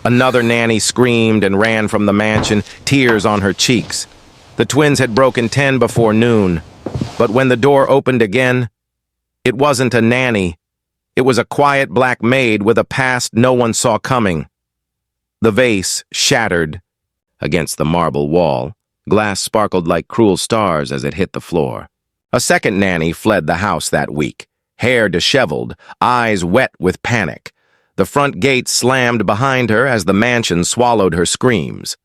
Another nanny screamed and ran from the mansion, tears on her cheeks. The twins had broken 10 before noon, but when the door opened again, it wasn't a nanny. It was a quiet black maid with a past no one saw coming. The vase shattered against the marble wall. Glass sparkled like cruel stars as it hit the floor. A second nanny fled the house that week, hair disheveled, eyes wet with panic. The front gate slammed behind her as the mansion swallowed her screams.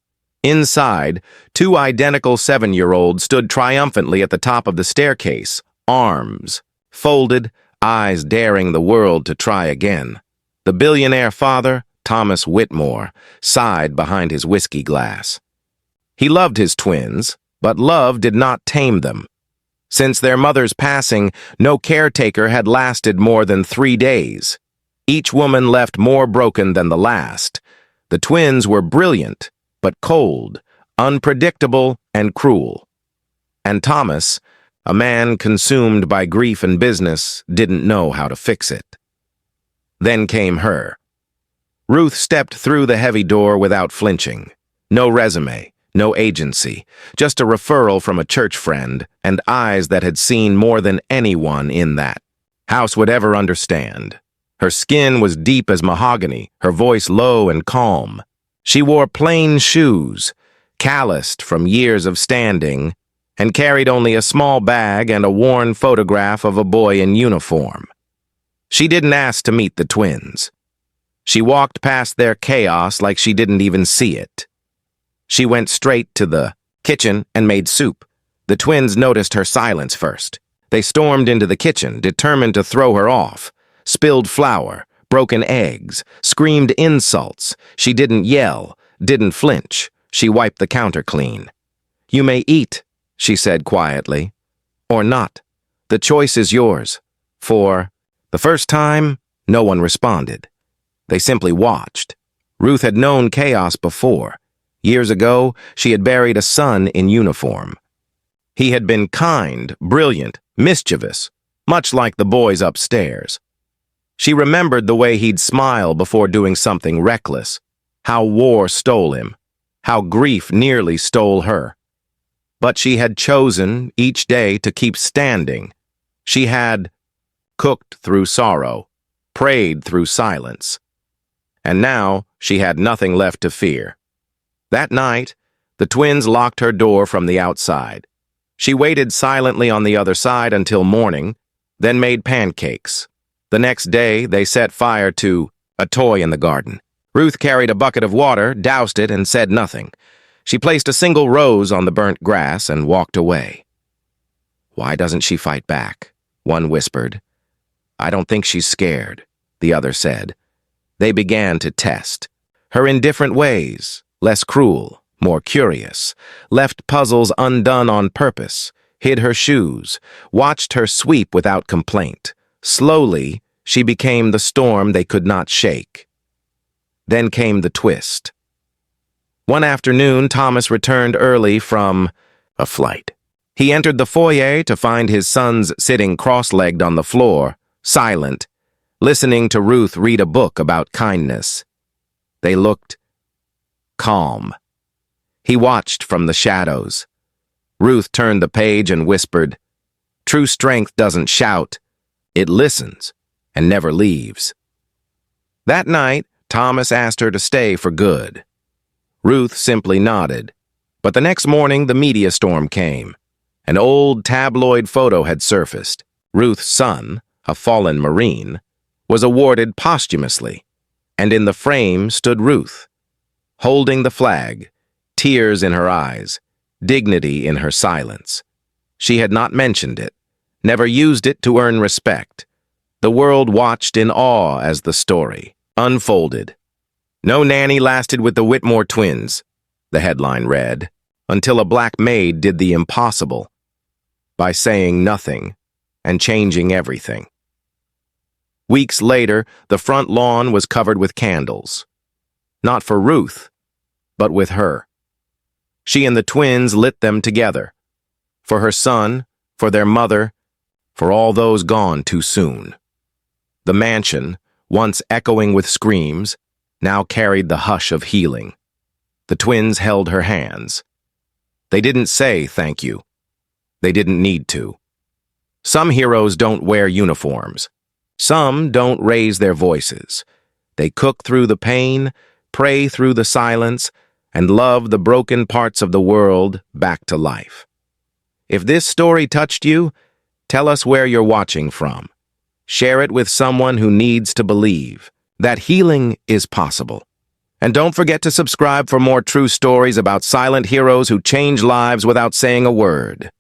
Inside, two identical 7-year-olds stood triumphantly at the top of the staircase, arms folded, eyes daring the world to try again. The billionaire father, Thomas Whitmore, sighed behind his whiskey glass. He loved his twins, but love did not tame them. Since their mother's passing, no caretaker had lasted more than 3 days. Each woman left more broken than the last. The twins were brilliant, but cold, unpredictable, and cruel. And Thomas, a man consumed by grief and business, didn't know how to fix it. Then came her. Ruth stepped through the heavy door without flinching. No resume, no agency, just a referral from a church friend and eyes that had seen more than anyone in that house would ever understand. Her skin was deep as mahogany, her voice low and calm. She wore plain shoes, calloused from years of standing, and carried only a small bag and a worn photograph of a boy in uniform. She didn't ask to meet the twins. She walked past their chaos like she didn't even see it. She went straight to the kitchen and made soup. The twins noticed her silence first. They stormed into the kitchen, determined to throw her off. Spilled flour, broken eggs, screamed insults. She didn't yell, didn't flinch. She wiped the counter clean. "You may eat," she said quietly, "or not. The choice is yours." For the first time, no one responded. They simply watched. Ruth had known chaos before. Years ago, she had buried a son in uniform. He had been kind, brilliant, mischievous, much like the boys upstairs. She remembered the way he'd smile before doing something reckless, how war stole him, how grief nearly stole her. But she had chosen each day to keep standing. She had cooked through sorrow, prayed through silence. And now she had nothing left to fear. That night, the twins locked her door from the outside. She waited silently on the other side until morning, then made pancakes. The next day, they set fire to a toy in the garden. Ruth carried a bucket of water, doused it, and said nothing. She placed a single rose on the burnt grass and walked away. "Why doesn't she fight back?" one whispered. "I don't think she's scared," the other said. They began to test her in different ways, less cruel, more curious, left puzzles undone on purpose, hid her shoes, watched her sweep without complaint. Slowly, she became the storm they could not shake. Then came the twist. One afternoon, Thomas returned early from a flight. He entered the foyer to find his sons sitting cross-legged on the floor, silent, listening to Ruth read a book about kindness. They looked calm. He watched from the shadows. Ruth turned the page and whispered, "True strength doesn't shout. It listens and never leaves." That night, Thomas asked her to stay for good. Ruth simply nodded. But the next morning, the media storm came. An old tabloid photo had surfaced. Ruth's son, a fallen Marine, was awarded posthumously, and in the frame stood Ruth, holding the flag, tears in her eyes, dignity in her silence. She had not mentioned it, never used it to earn respect. The world watched in awe as the story unfolded. "No nanny lasted with the Whitmore twins," the headline read, until a black maid did the impossible by saying nothing and changing everything. Weeks later, the front lawn was covered with candles. Not for Ruth, but with her. She and the twins lit them together. For her son, for their mother, for all those gone too soon. The mansion, once echoing with screams, now carried the hush of healing. The twins held her hands. They didn't say thank you. They didn't need to. Some heroes don't wear uniforms. Some don't raise their voices. They cook through the pain, pray through the silence, and love the broken parts of the world back to life. If this story touched you, tell us where you're watching from. Share it with someone who needs to believe that healing is possible. And don't forget to subscribe for more true stories about silent heroes who change lives without saying a word.